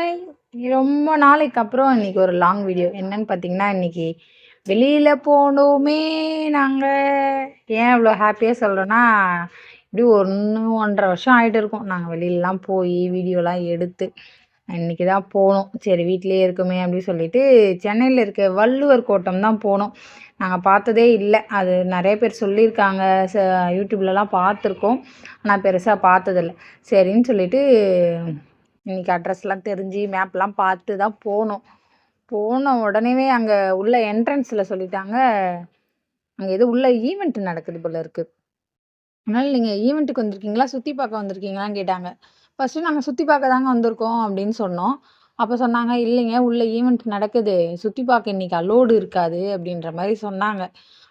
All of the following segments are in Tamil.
ஹாய்! ரொம்ப நாளைக்கு அப்புறம் இன்னைக்கு ஒரு லாங் வீடியோ. என்னன்னு பார்த்தீங்கன்னா, இன்னைக்கு வெளியில போனோமே நாங்க. ஏன் இவ்வளோ ஹாப்பியா சொல்றேன்னா, எப்படியும் 1, 1½ வருஷம் ஆயிட்டு இருக்கும். நாங்க வெளிலலாம் போய் வீடியோலாம் எடுத்து. இன்னைக்கு தான் போனோம். சரி வீட்லயே இருக்கோமே அப்படின்னு சொல்லிட்டு, சென்னையில இருக்க வள்ளுவர் கோட்டம் தான் போனோம். நாங்க பார்த்ததே இல்ல. அது நெறைய பேர் சொல்லியிருக்காங்க. யூடியூப்லலாம் பார்த்துருக்கோம். ஆனா பெருசா பார்த்ததில்ல. சரின்னு சொல்லிட்டு இன்னைக்கு அட்ரஸ்லாம் தெரிஞ்சு மேப்லாம் பார்த்து தான் போனோம். போன உடனேவே அங்க உள்ள என்ட்ரன்ஸ்ல சொல்லிட்டாங்க, அங்க ஏதோ உள்ள ஈவென்ட் நடக்குது போல இருக்கு. அதனால நீங்க ஈவென்ட்க்கு வந்திருக்கீங்களா? சுத்தி பார்க்க வந்திருக்கீங்களான்னு கேட்டாங்க. ஃபர்ஸ்ட்டு நாங்க சுத்தி பார்க்க தாங்க வந்திருக்கோம் அப்படின்னு சொன்னோம். அப்ப சொன்னாங்க, இல்லைங்க உள்ள ஈவென்ட் நடக்குது. சுத்தி பார்க்க இன்னைக்கு அலோடு இருக்காது அப்படின்ற மாரி சொன்னாங்க.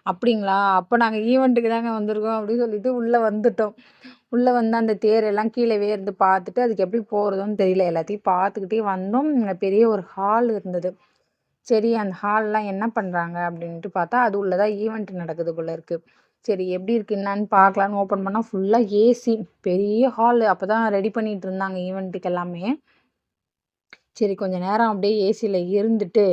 அப்படிங்களா? அப்ப நாங்க ஈவென்ட்க்கு தாங்க வந்திருக்கோம் அப்படின்னு சொல்லிட்டு உள்ள வந்துட்டோம். உள்ள வந்து அந்த தேரெல்லாம் கீழவே இருந்து பார்த்துட்டு, அதுக்கு எப்படி போறதுன்னு தெரியல. எல்லாத்தையும் பார்த்துக்கிட்டே வந்தோம். அங்க பெரிய ஒரு ஹால் இருந்தது. சரி அந்த ஹால்லாம் என்ன பண்றாங்க அப்படின்ட்டு பார்த்தா, அது உள்ள தான் ஈவென்ட் நடக்குது போல இருக்கு. சரி எப்படி இருக்கு என்னான்னு பார்க்கலான்னு ஓப்பன் பண்ணா ஃபுல்லா ஏசி. பெரிய ஹாலு. அப்பதான் ரெடி பண்ணிட்டு இருந்தாங்க ஈவென்ட்டுக்கு எல்லாமே. சரி கொஞ்ச நேரம் அப்படியே ஏசில இருந்துட்டு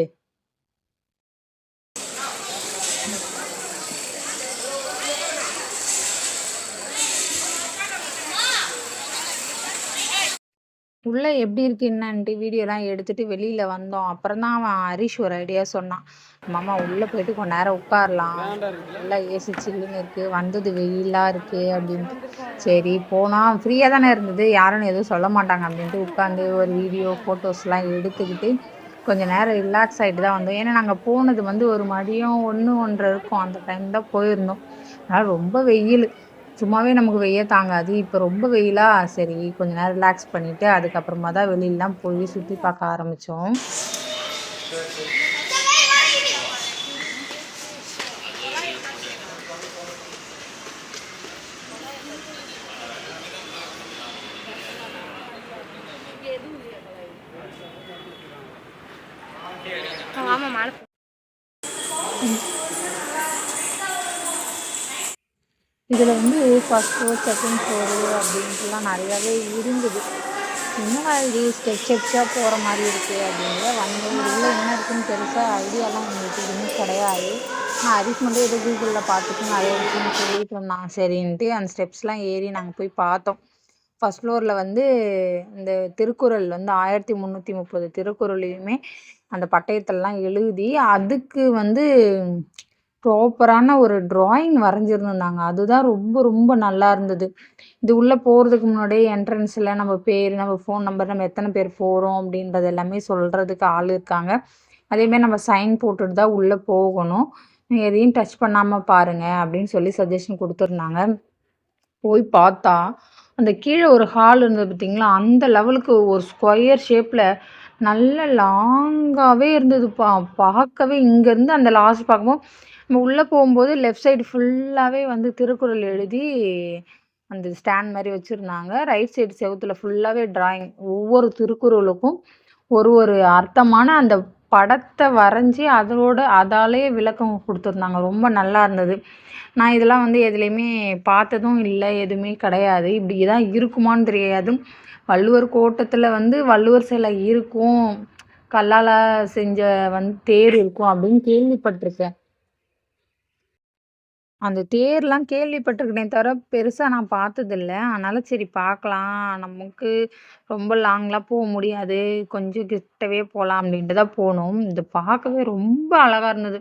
உள்ள எப்படி இருக்கு என்னான்ட்டு வீடியோலாம் எடுத்துட்டு வெளியில வந்தோம். அப்புறம் தான் அவன் ஹரிஷ் ஒரு ஐடியா சொன்னான். மாமா உள்ள போயிட்டு கொஞ்ச நேரம் உட்காரலாம். நல்லா ஏசி சில்லுன்னு இருக்கு. வந்தது வெயிலா இருக்கு அப்படின்ட்டு. சரி போனா ஃப்ரீயா தானே இருந்தது. யாரும் எதுவும் சொல்ல மாட்டாங்க அப்படின்ட்டு உட்காந்து ஒரு வீடியோ, ஃபோட்டோஸ்லாம் எடுத்துக்கிட்டு கொஞ்ச நேரம் ரிலாக்ஸ் ஆயிட்டு தான் வந்தோம். ஏன்னா நாங்க போனது வந்து ஒரு மதியம் 1, 1:30 இருக்கும். அந்த டைம் தான் போயிருந்தோம். அதனால ரொம்ப வெயிலு. சும்மாவே நமக்கு வெய்ய தாங்காது. இப்ப ரொம்ப வெயிலா, சரி கொஞ்ச நேரம் ரிலாக்ஸ் பண்ணிட்டு, அதுக்கப்புறமா தான் வெளிலலாம் போய் சுத்தி பார்க்க ஆரம்பிச்சோம். ஆமா மழை. இதுல வந்து ஃபர்ஸ்ட் ஃப்ளோர், செகண்ட் ஃப்ளோரு அப்படின்ட்டுலாம் நெறையாவே இருந்தது. என்னடா இது ஸ்டெப்ஸா போற மாரி இருக்கு அப்படின்னு வந்தோம். இது உள்ள என்ன இருக்குன்னு பெருசா ஐடியாலாம் எங்களுக்கு எதுவுமே கிடையாது. நான் ஹரிஷ் மட்டும் ஏதோ கூகுள்ல பார்த்துட்டு நெறைய இருக்குன்னு சொல்லிட்டு இருந்தான். சரின்ட்டு அந்த ஸ்டெப்ஸ்லாம் ஏறி நாங்க போய் பார்த்தோம். ஃபர்ஸ்ட் ஃப்ளோர்ல வந்து இந்த திருக்குறள் வந்து 1330 திருக்குறளையுமே அந்த பட்டயத்திலலாம் எழுதி, அதுக்கு வந்து ப்ராப்பரான ஒரு டிராயிங் வரைஞ்சிருந்தாங்க. அதுதான் ரொம்ப ரொம்ப நல்லா இருந்தது. இது உள்ள போறதுக்கு முன்னாடியே என்ட்ரன்ஸ்ல நம்ம பேரு, நம்ம ஃபோன் நம்பர், நம்ம எத்தன பேர் போறோம் அப்படின்றது எல்லாமே சொல்றதுக்கு ஆள் இருக்காங்க. அதேமாரி நம்ம சைன் போட்டுட்டு தான் உள்ள போகணும். நீங்க எதையும் டச் பண்ணாம பாருங்க அப்படின்னு சொல்லி சஜஷன் குடுத்துருந்தாங்க. போய் பார்த்தா, அந்த கீழ ஒரு ஹால் இருந்தது பார்த்தீங்களா? அந்த லெவலுக்கு ஒரு ஸ்கொயர் ஷேப்ல நல்ல லாங்காவே இருந்தது. பார்க்கவே இங்கருந்து அந்த லாஸ்ட் பார்க்கும்போது, நம்ம உள்ள போம்போது லெஃப்ட் சைடு ஃபுல்லாவே வந்து திருக்குறள் எழுதி அந்த ஸ்டாண்ட் மாரி வச்சிருந்தாங்க. ரைட் சைடு செவுத்துல ஃபுல்லாவே டிராயிங். ஒவ்வொரு திருக்குறளுக்கும் ஒரு ஒரு அர்த்தமான அந்த படத்த வரைஞ்சு, அதாலேயே விளக்கம் குடுத்துருந்தாங்க. ரொம்ப நல்லா இருந்தது. நான் இதெல்லாம் வந்து எதுலயுமே பார்த்ததும் இல்ல. எதுவுமே கிடையாது. இப்படி தான் இருக்குமான்னு தெரியாது. வள்ளுவர் கோட்டத்துல வந்து வள்ளுவர் சிலை இருக்கும். கல்லால செஞ்ச தேர் இருக்கும் அப்படின்னு கேள்விப்பட்டுருக்கேன். அந்த தேர்லாம் கேள்விப்பட்டுருக்கேனே தவிர, பெருசா நான் பார்த்ததில்ல. அதனால சரி பார்க்கலாம். நமக்கு ரொம்ப லாங்லாம் போ முடியாது. கொஞ்சம் கிட்டவே போலாம் அப்படின்ட்டு தான் போனோம். இது பார்க்கவே ரொம்ப அழகா இருந்தது.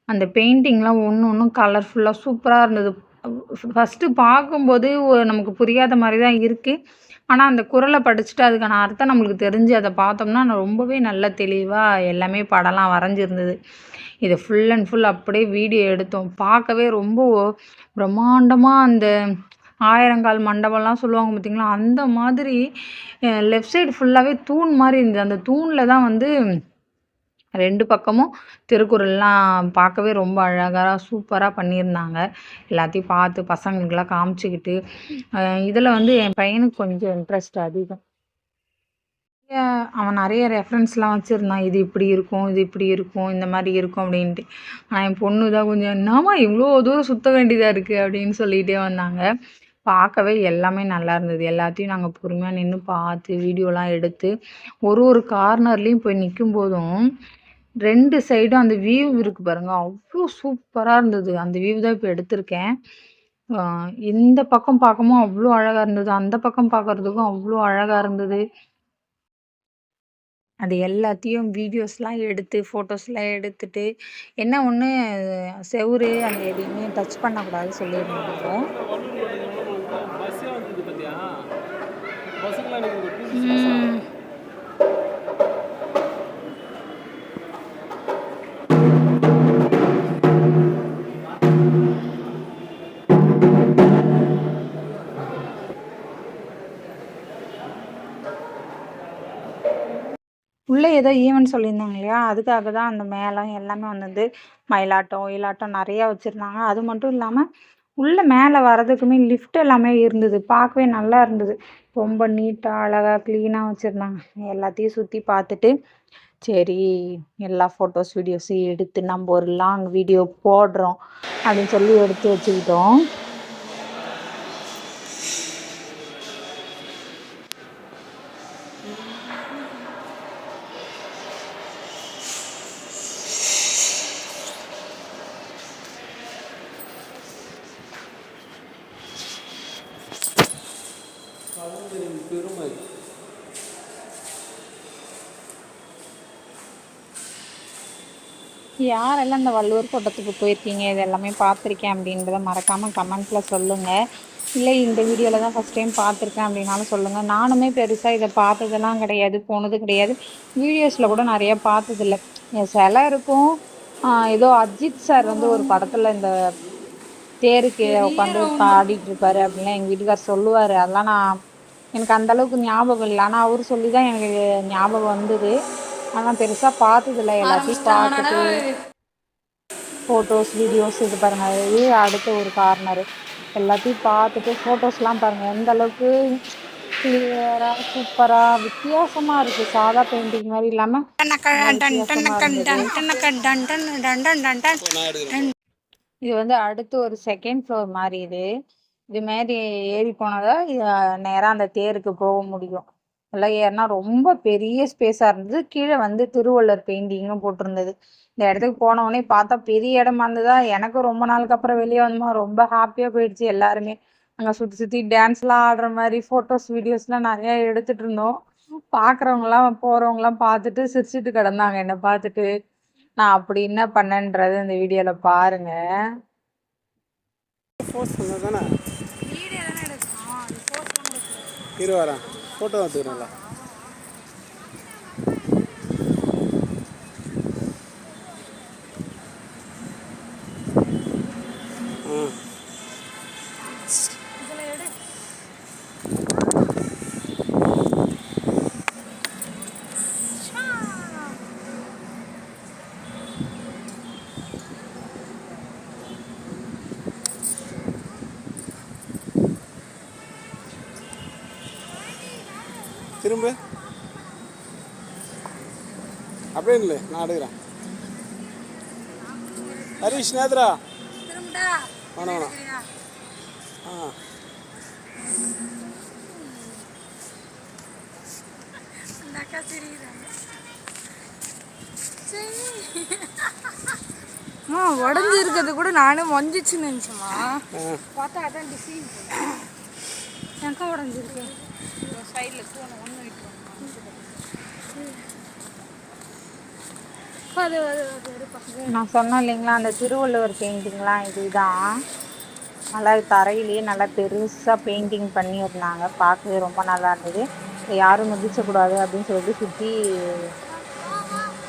அந்த பெயிண்டிங்லாம் ஒண்ணு ஒண்ணும் கலர்ஃபுல்லா சூப்பரா இருந்தது. ஃபர்ஸ்ட்டு பார்க்கும்போது நமக்கு புரியாத மாரி தான் இருக்கு. ஆனா, அந்த குறள படிச்சுட்டு அதுக்கான அர்த்தம் நம்மளுக்கு தெரிஞ்சு அத பார்த்தோம்னா, ரொம்பவே நல்ல தெளிவா எல்லாமே படம்லாம் வரைஞ்சிருந்தது. இத ஃபுல் அண்ட் ஃபுல் அப்படியே வீடியோ எடுத்தோம். பார்க்கவே ரொம்ப பிரம்மாண்டமா அந்த ஆயிரங்கால் மண்டபம்லாம் சொல்லுவாங்க பார்த்தீங்களா? அந்த மாதிரி லெஃப்ட் சைடு ஃபுல்லாவே தூண் மாரி இருந்தது. அந்த தூண்ல தான் வந்து 2 பக்கமும் திருக்குறள்லாம் பார்க்கவே ரொம்ப அழகா, சூப்பரா பண்ணியிருந்தாங்க. எல்லாத்தையும் பார்த்து பசங்களுக்கெல்லாம் காமிச்சுக்கிட்டு, இதில வந்து என் பையனுக்கு கொஞ்சம் இன்ட்ரெஸ்ட் அதிகம். அவன் நெறைய ரெஃபரன்ஸ்லாம் வச்சிருந்தான். இது இப்படி இருக்கும், இது இப்படி இருக்கும், இந்த மாரி இருக்கும் அப்படின்ட்டு. ஆனா என் பொண்ணு தான் கொஞ்சம், "என்னாம்மா இவ்ளோ தூரம் சுத்த வேண்டியதா இருக்கு?" அப்படின்னு சொல்லிட்டே வந்தாங்க. பார்க்கவே எல்லாமே நல்லா இருந்தது. எல்லாத்தையும் நாங்க பொறுமையா நின்னு பார்த்து, வீடியோலாம் எடுத்து, ஒரு கார்னர்லயும் போய் நிக்கும்போதும், 2 சைடும் அந்த வியூ இருக்கு பாருங்க, அவ்ளோ சூப்பரா இருந்தது. அந்த வியூ தான் இப்ப எடுத்திருக்கேன். அ இந்த பக்கம் பார்க்கவும் அவ்ளோ அழகா இருந்தது. அந்த பக்கம் பார்க்கறதுக்கும் அவ்ளோ அழகா இருந்தது. அது எல்லாத்தையும் வீடியோஸ்லாம் எடுத்து, ஃபோட்டோஸ்லாம் எடுத்துட்டு, என்ன ஒண்ணு செவுரு அந்த எதையுமே டச் பண்ணக்கூடாது சொல்லியிருந்தாங்க. ம். உள்ள ஏதோ ஈவென்ட் சொல்லியிருந்தாங்க இல்லையா? அதுக்காக தான் அந்த மேளம் எல்லாமே வந்தது. மயிலாட்டம், ஒயிலாட்டம் நெறையா வச்சிருந்தாங்க. அது மட்டும் இல்லாம, உள்ள மேல வரதுக்குமே லிஃப்ட் எல்லாமே இருந்தது. பார்க்கவே நல்லா இருந்தது. ரொம்ப நீட்டா, அழகா, கிளீனா வச்சிருந்தாங்க. எல்லாத்தையும் சுத்தி பார்த்துட்டு, சரி எல்லா ஃபோட்டோஸ், வீடியோஸையும் எடுத்து நம்ப ஒரு லாங் வீடியோ போடுறோம், அப்படின்னு சொல்லி எடுத்து வச்சுக்கிட்டோம். பெருமை. யாரெல்லாம் இந்த வள்ளுவர் கோட்டத்துக்கு போயிருக்கீங்க, இது எல்லாமே பார்த்துருக்கேன் அப்படின்றத மறக்காம கமெண்ட்ல சொல்லுங்க. இல்லை இந்த வீடியோல தான் ஃபர்ஸ்ட் டைம் பார்த்துருக்கேன் அப்படின்னாலும் சொல்லுங்க. நானுமே பெருசா இதை பார்த்ததெல்லாம் கிடையாது, போனது கிடையாது. வீடியோஸ்ல கூட நிறைய பார்த்ததில்ல. சிலை இருக்கும். ஏதோ அஜித் சார் வந்து ஒரு படத்துல இந்த தேரு கீழே உட்காந்து பாடிட்டு இருப்பாரு அப்படின்லாம் எங்க வீட்டுக்கார் சொல்லுவாரு. அதெல்லாம் எனக்கு அந்த அளவுக்கு ஞாபகம் இல்லை. ஆனா அவரு சொல்லிதான் எனக்கு ஞாபகம் வந்தது. ஆனா பெருசா பார்த்ததில்ல. எல்லாத்தையும் பார்த்துட்டு ஃபோட்டோஸ், வீடியோஸ் இது பாருங்க. இது அடுத்த ஒரு கார்னரு. எல்லாத்தையும் பார்த்துட்டு ஃபோட்டோஸ்லாம் பாருங்க எந்த அளவுக்கு கிளியரா, சூப்பரா, வித்தியாசமா இருக்கு. சாதா பெயிண்டிங் மாதிரி இல்லாம வித்தியாசமா இருந்தது. இது வந்து அடுத்து ஒரு செகண்ட் ஃப்ளோர் மாதிரி இது மாரி ஏறி போனதா நேரா அந்த தேருக்கு போக முடியும். எல்லாம் ஏறினா ரொம்ப பெரிய ஸ்பேஸா இருந்தது. கீழே வந்து திருவள்ளுவர் பெயிண்டிங்கும் போட்டிருந்தது. இந்த இடத்துக்கு போனோடனே பார்த்தா பெரிய இடமா இருந்ததா, எனக்கும் ரொம்ப நாளுக்கு அப்புறம் வெளியே வந்தோமா ரொம்ப ஹாப்பியா போயிடுச்சு. எல்லாருமே அங்க சுத்தி சுத்தி டான்ஸ்லாம் ஆடுற மாதிரி ஃபோட்டோஸ், வீடியோஸ்லாம் நிறைய எடுத்துட்டு இருந்தோம். பார்க்குறவங்கலாம் போறவங்கலாம் பார்த்துட்டு சிரிச்சுட்டு கிடந்தாங்க என்னை பார்த்துட்டு. நான் அப்படி என்ன பண்ணேன்றது இந்த வீடியோல பாருங்க. ஃபோர்ஸ் பண்ணது தானே இரு வரேன், ஃபோட்டோ எடுத்துக்கிறேன்ல. திரும்ப அப்படியே இல்லை, நான் எடுக்கிறேன். ஹரீஷ் நேத்ரா வேணாம் வேணாம். ஆ உடஞ்சி இருக்கிறது கூட நானும் மொஞ்சிச்சுன்னு நினச்சோமா, பார்த்தா அதான் டிசைன் எங்கே உடஞ்சிருக்கு. சைடில் தூணை ஒன்று விட்டுருவாங்க. நான் சொன்னேன் இல்லைங்களா, அந்த திருவள்ளுவர் பெயிண்டிங்லாம் இதுதான். நல்லா தரையிலேயே நல்லா பெருசாக பெயிண்டிங் பண்ணியிருந்தாங்க. பார்க்கவே ரொம்ப நல்லா இருந்தது. யாரும் மிதிச்சக்கூடாது அப்படின்னு சொல்லிட்டு சுற்றி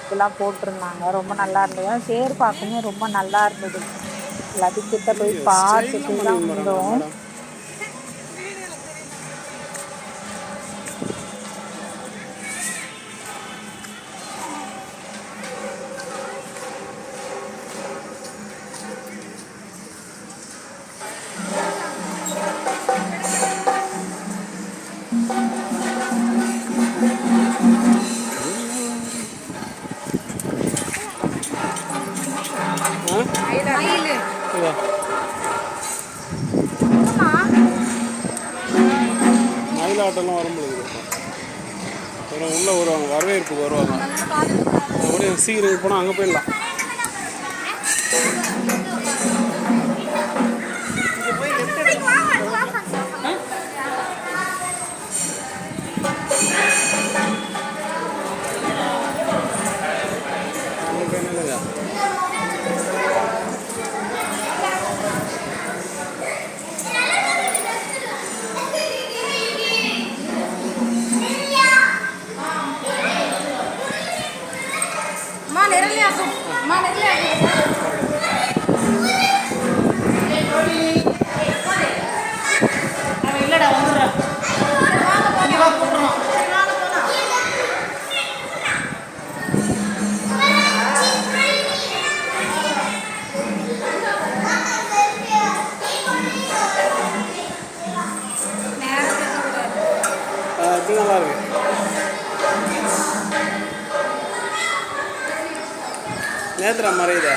இதெல்லாம் போட்டிருந்தாங்க. ரொம்ப நல்லா இருந்தது. தேர் பார்க்கவே ரொம்ப நல்லா இருந்தது. எல்லாத்தையும் கிட்ட போய் பார்த்துட்டு தான் வந்தோம். உள்ளே வருவாங்க, வரவேற்புக்கு வருவாங்க. அப்படியே சீக்கிரம் போனால் அங்கே போயிடலாம். அம்மா நிரலியாக்கும், அம்மா நிரலியாக்கும். இல்லடா வந்துடுறேன். இங்கே வா போட்டுருவோம். இப்படி நல்லா இருக்கு. நேத்ரா மறையுதா?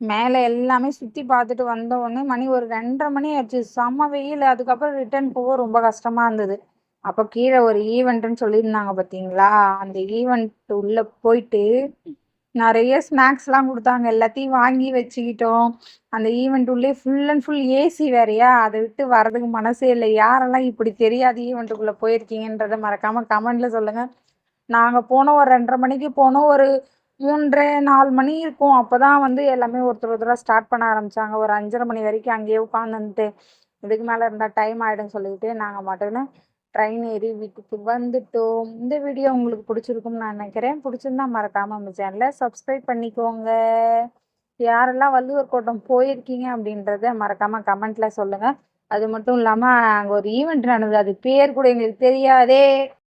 மேலே எல்லாமே சுற்றி பார்த்துட்டு வந்த உடனே மணி ஒரு 2:30 மணி ஆச்சு. செம்ம வெயில். அதுக்கப்புறம் ரிட்டர்ன் போக ரொம்ப கஷ்டமாக இருந்தது. அப்போ கீழே ஒரு ஈவெண்ட்டுன்னு சொல்லியிருந்தாங்க பார்த்தீங்களா, அந்த ஈவெண்ட் உள்ளே போயிட்டு நிறைய ஸ்நாக்ஸ்லாம் கொடுத்தாங்க. எல்லாத்தையும் வாங்கி வச்சுக்கிட்டோம். அந்த ஈவெண்ட் உள்ளே ஃபுல் அண்ட் ஃபுல் ஏசி வேறையா, அதை விட்டு வர்றதுக்கு மனசே இல்லை. யாரெல்லாம் இப்படி தெரியாத ஈவெண்ட்டுக்குள்ளே போயிருக்கீங்கன்றதை மறக்காமல் கமெண்டில் சொல்லுங்கள். நாங்கள் போனோம் ஒரு 2:30 மணிக்கு போனோம். ஒரு 3:30 4 மணி இருக்கும். அப்போ தான் வந்து எல்லாமே ஒருத்தராக ஸ்டார்ட் பண்ண ஆரம்பித்தாங்க. ஒரு 5:30 மணி வரைக்கும் அங்கேயே உட்காந்துட்டு இதுக்கு மேலே இருந்தால் டைம் ஆகிடும்னு சொல்லிட்டு நாங்கள் மட்டும்னு ட்ரெயின் ஏறி வீட்டுக்கு வந்துட்டோம். இந்த வீடியோ உங்களுக்கு பிடிச்சிருக்கும்னு நான் நினைக்கிறேன். பிடிச்சிருந்தா மறக்காமல் நம்ம சேனலை சப்ஸ்கிரைப் பண்ணிக்கோங்க. யாரெல்லாம் வள்ளுவர் கோட்டம் போயிருக்கீங்க அப்படின்றத மறக்காமல் கமெண்ட்டில் சொல்லுங்கள். அது மட்டும் இல்லாமல் அங்கே ஒரு ஈவெண்ட் நடந்தது, அது பேர் கூட எங்களுக்கு தெரியாதே.